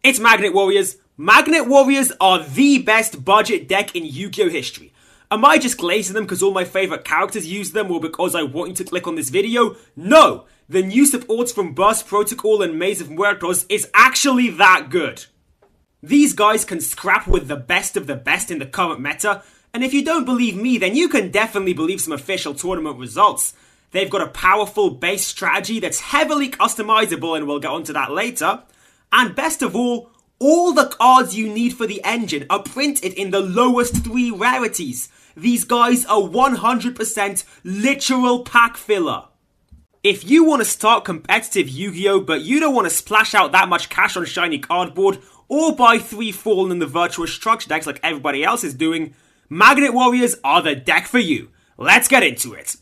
It's Magnet Warriors. Magnet Warriors are the best budget deck in Yu-Gi-Oh history. Am I just glazing them because all my favourite characters use them or because I want you to click on this video? No! The new supports from Burst Protocol and Maze of Muertos is actually that good. These guys can scrap with the best of the best in the current meta, and if you don't believe me, then you can definitely believe some official tournament results. They've got a powerful base strategy that's heavily customizable, and we'll get onto that later. And best of all the cards you need for the engine are printed in the lowest 3 rarities. These guys are 100% literal pack filler. If you want to start competitive Yu-Gi-Oh but you don't want to splash out that much cash on shiny cardboard or buy 3 Fallen in the Virtuous Structure decks like everybody else is doing, Magnet Warriors are the deck for you. Let's get into it.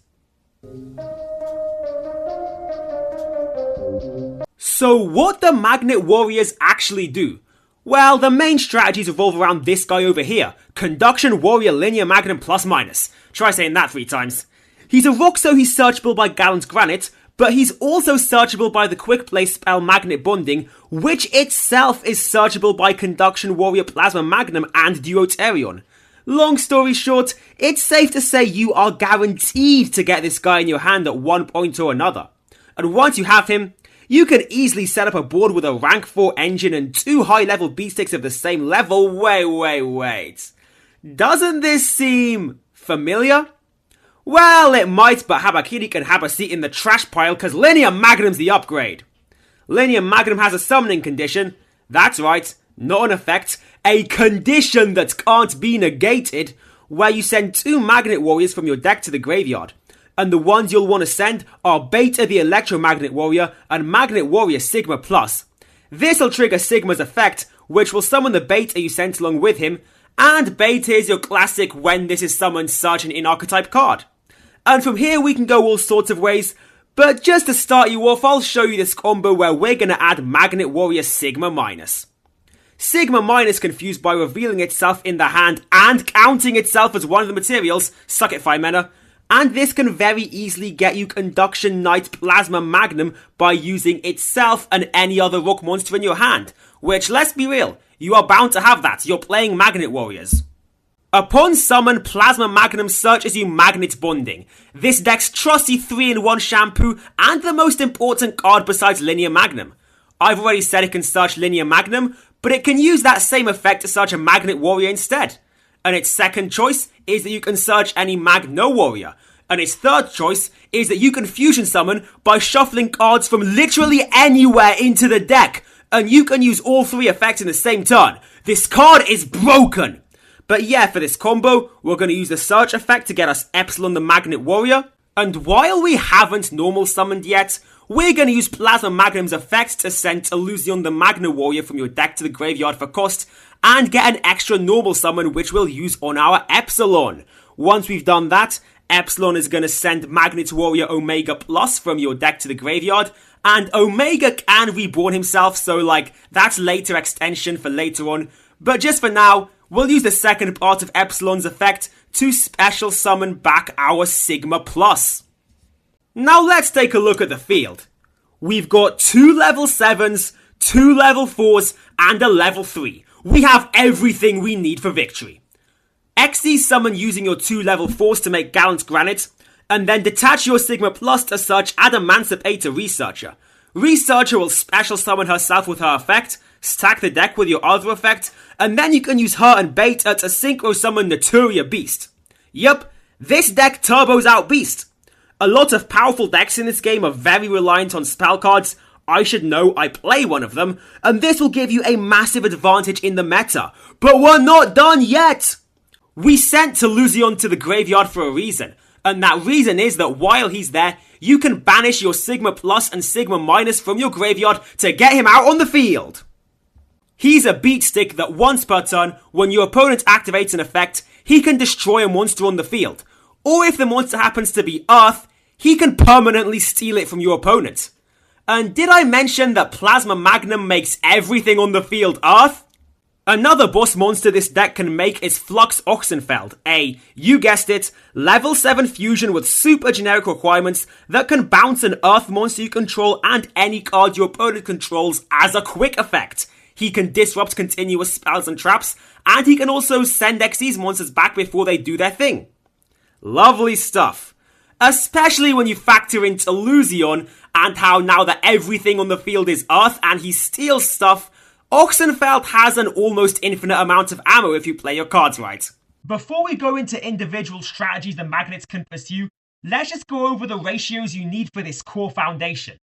So what do Magnet Warriors actually do? Well, the main strategies revolve around this guy over here, Conduction Warrior Linear Magnum Plus Minus. Try saying that 3 times. He's a rock, so he's searchable by Gallant's Granite, but he's also searchable by the quick play spell Magnet Bonding, which itself is searchable by Conduction Warrior Plasma Magnum and Deuterion. Long story short, it's safe to say you are guaranteed to get this guy in your hand at one point or another. And once you have him, you can easily set up a board with a rank 4 engine and 2 high level beatsticks of the same level. Wait. Doesn't this seem familiar? Well, it might, but Habakiri can have a seat in the trash pile because Linear Magnum's the upgrade. Linear Magnum has a summoning condition. That's right, not an effect. A condition that can't be negated, where you send 2 Magnet Warriors from your deck to the graveyard. And the ones you'll want to send are Beta the Electromagnet Warrior and Magnet Warrior Sigma Plus. This'll trigger Sigma's effect, which will summon the Beta you sent along with him, and Beta is your classic when this is summoned such an in-archetype card. And from here we can go all sorts of ways, but just to start you off, I'll show you this combo where we're going to add Magnet Warrior Sigma Minus. Sigma Minus can fuse by revealing itself in the hand and counting itself as one of the materials, suck it 5 mana, and this can very easily get you Conduction Knight Plasma Magnum by using itself and any other rock monster in your hand, which, let's be real, you are bound to have that, you're playing Magnet Warriors. Upon summon, Plasma Magnum searches you Magnet Bonding, this deck's trusty 3-in-1 shampoo and the most important card besides Linear Magnum. I've already said it can search Linear Magnum, but it can use that same effect to search a Magnet Warrior instead. And its second choice is that you can search any Magno Warrior. And its third choice is that you can fusion summon by shuffling cards from literally anywhere into the deck. And you can use all 3 effects in the same turn. This card is broken. But yeah, for this combo, we're going to use the search effect to get us Epsilon the Magnet Warrior. And while we haven't normal summoned yet, we're going to use Plasma Magnum's effect to send Illusion the Magno Warrior from your deck to the graveyard for cost, and get an extra normal summon which we'll use on our Epsilon. Once we've done that, Epsilon is going to send Magnet Warrior Omega Plus from your deck to the graveyard, and Omega can reborn himself, so that's later extension for later on. But just for now, we'll use the second part of Epsilon's effect to special summon back our Sigma Plus. Now let's take a look at the field. We've got 2 level 7s, 2 level 4s, and a level 3. We have everything we need for victory. XD summon using your 2 level 4s to make Gallant's Granite, and then detach your Sigma Plus to search Adamancipator Researcher. Researcher will special summon herself with her effect, stack the deck with your other effect, and then you can use her and Beta to synchro summon Naturia Beast. Yup, this deck turbos out Beast. A lot of powerful decks in this game are very reliant on spell cards. I should know, I play one of them, and this will give you a massive advantage in the meta. But we're not done yet! We sent Illusion to the graveyard for a reason, and that reason is that while he's there, you can banish your Sigma Plus and Sigma Minus from your graveyard to get him out on the field. He's a beat stick that once per turn, when your opponent activates an effect, he can destroy a monster on the field. Or if the monster happens to be Earth, he can permanently steal it from your opponent. And did I mention that Plasma Magnum makes everything on the field Earth? Another boss monster this deck can make is Flux Oxenfeld, you guessed it, level 7 fusion with super generic requirements that can bounce an Earth monster you control and any card your opponent controls as a quick effect. he can disrupt continuous spells and traps, and he can also send Xyz monsters back before they do their thing. Lovely stuff. Especially when you factor in Illusion and how now that everything on the field is Earth and he steals stuff, Oxenfeld has an almost infinite amount of ammo if you play your cards right. Before we go into individual strategies the magnets can pursue, let's just go over the ratios you need for this core foundation.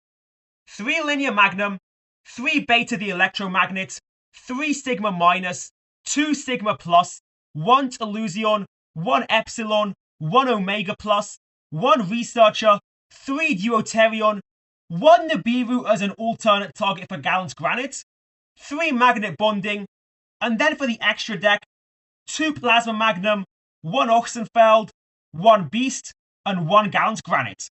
3 linear magnum, 3 beta the electromagnet, 3 sigma minus, 2 sigma plus, 1 Illusion, 1 epsilon, 1 omega plus, 1 researcher, 3 deuterion, 1 Nibiru as an alternate target for Gallant's Granite, 3 magnet bonding, and then for the extra deck, 2 plasma magnum, 1 Oxenfeld, 1 beast, and 1 Gallant's Granite.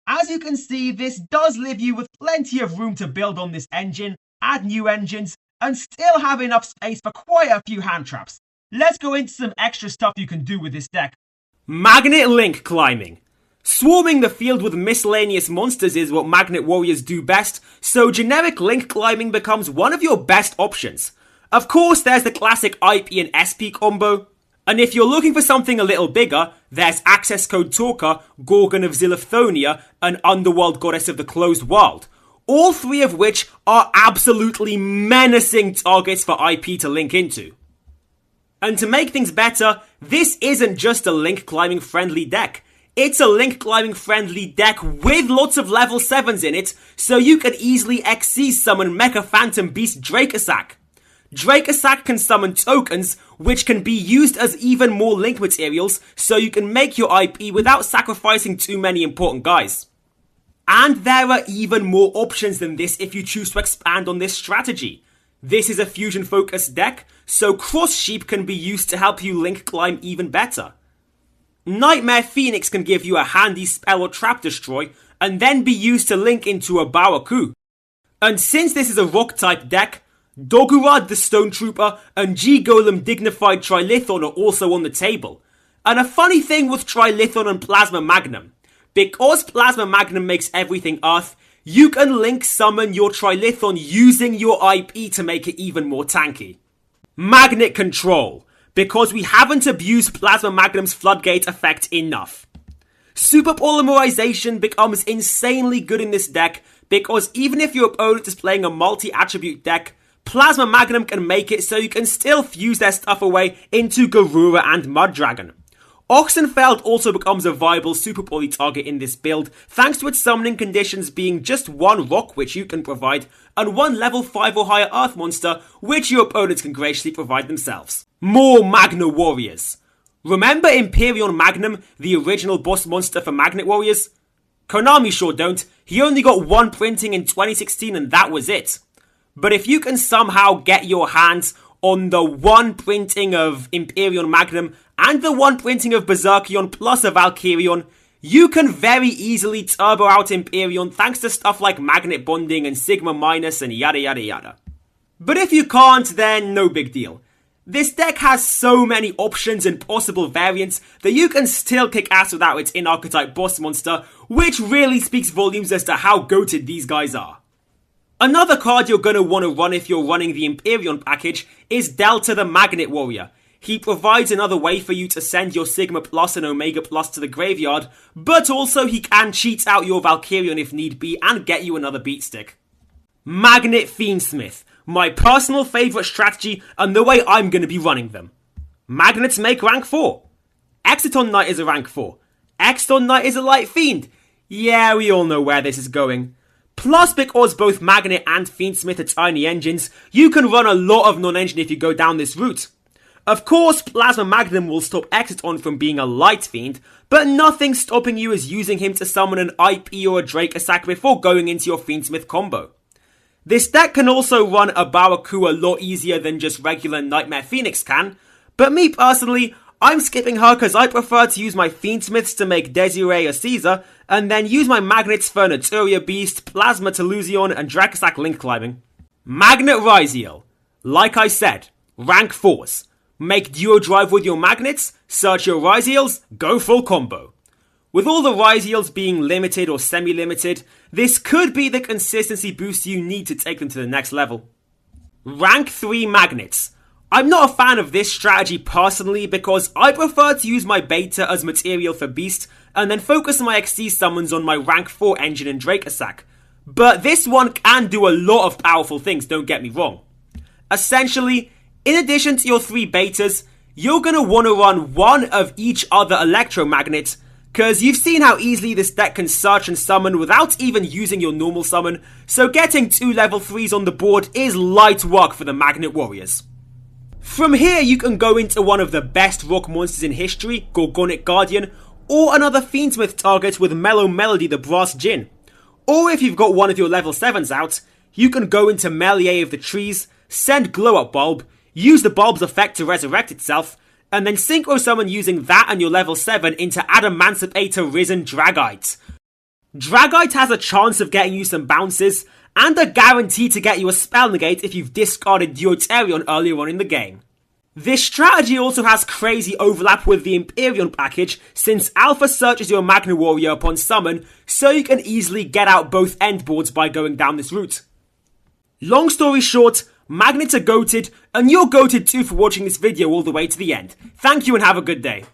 As you can see, this does leave you with plenty of room to build on this engine, add new engines, and still have enough space for quite a few hand traps. Let's go into some extra stuff you can do with this deck. Magnet Link Climbing. Swarming the field with miscellaneous monsters is what Magnet Warriors do best, so generic link climbing becomes one of your best options. Of course, there's the classic IP and SP combo, and if you're looking for something a little bigger, there's Access Code Talker, Gorgon of Ziliphonia, and Underworld Goddess of the Closed World, all 3 of which are absolutely menacing targets for IP to link into. And to make things better, this isn't just a link climbing friendly deck. It's a link climbing friendly deck with lots of level 7s in it, so you can easily Xyz summon Mecha Phantom Beast Dracosac. Dracosac can summon tokens, which can be used as even more link materials, so you can make your IP without sacrificing too many important guys. And there are even more options than this if you choose to expand on this strategy. This is a fusion focused deck, so Cross Sheep can be used to help you link climb even better. Nightmare Phoenix can give you a handy spell or trap destroy, and then be used to link into a Bawaku. And since this is a rock type deck, Dogurad the Stone Trooper and G-Golem Dignified Trilithon are also on the table. And a funny thing with Trilithon and Plasma Magnum, because Plasma Magnum makes everything Earth, you can link summon your Trilithon using your IP to make it even more tanky. Magnet Control, because we haven't abused Plasma Magnum's Floodgate effect enough. Super Polymerization becomes insanely good in this deck, because even if your opponent is playing a multi-attribute deck, Plasma Magnum can make it so you can still fuse their stuff away into Garura and Mud Dragon. Oxenfeld also becomes a viable Super Poly target in this build, thanks to its summoning conditions being just 1 rock which you can provide, and 1 level 5 or higher earth monster which your opponents can graciously provide themselves. More Magna Warriors. Remember Imperion Magnum, the original boss monster for Magnet Warriors? Konami sure don't, he only got 1 printing in 2016 and that was it. But if you can somehow get your hands on the 1 printing of Imperion Magnum and the 1 printing of Berserkion plus a Valkyrion, you can very easily turbo out Imperion thanks to stuff like Magnet Bonding and Sigma Minus and yada yada yada. But if you can't, then no big deal. This deck has so many options and possible variants that you can still kick ass without its in-archetype boss monster, which really speaks volumes as to how goated these guys are. Another card you're going to want to run if you're running the Imperion package is Delta the Magnet Warrior. He provides another way for you to send your Sigma Plus and Omega Plus to the graveyard, but also he can cheat out your Valkyrion if need be and get you another beatstick. Magnet Fiendsmith, my personal favourite strategy and the way I'm going to be running them. Magnets make rank 4. Exiton Knight is a rank 4. Exton Knight is a light fiend. Yeah, we all know where this is going. Plus, because both Magnet and Fiendsmith are tiny engines, you can run a lot of non-engine if you go down this route. Of course, Plasma Magnum will stop Exiton from being a light fiend, but nothing stopping you is using him to summon an IP or a Dracosac before going into your Fiendsmith combo. This deck can also run a Bawaku a lot easier than just regular Nightmare Phoenix can, but me personally, I'm skipping her because I prefer to use my Fiendsmiths to make Desiree or Caesar, and then use my Magnets for Naturia Beast, Plasma Telusion, and Dracosac Link Climbing. Magnet Ryzeal. Like I said, rank 4s. Make duo drive with your Magnets, search your Ryzeals, go full combo. With all the Ryzeals being limited or semi-limited, this could be the consistency boost you need to take them to the next level. Rank 3 Magnets. I'm not a fan of this strategy personally because I prefer to use my beta as material for Beast and then focus my XC summons on my rank 4 Engine and Dracosac. But this one can do a lot of powerful things, don't get me wrong. Essentially, in addition to your 3 betas, you're going to want to run one of each other electromagnet, cause you've seen how easily this deck can search and summon without even using your normal summon, so getting 2 level 3s on the board is light work for the Magnet Warriors. From here you can go into one of the best rock monsters in history, Gorgonic Guardian, or another Fiendsmith target with Mellow Melody the Brass Djinn. Or if you've got one of your level 7s out, you can go into Melee of the Trees, send Glow Up Bulb, use the bulb's effect to resurrect itself, and then synchro summon using that and your level 7 into Adamancipator Risen Dragite. Dragite has a chance of getting you some bounces, and a guarantee to get you a spell negate if you've discarded Deuterion earlier on in the game. This strategy also has crazy overlap with the Imperion package since Alpha searches your Magna Warrior upon summon, so you can easily get out both endboards by going down this route. Long story short, Magnets are goated, and you're goated too for watching this video all the way to the end. Thank you and have a good day.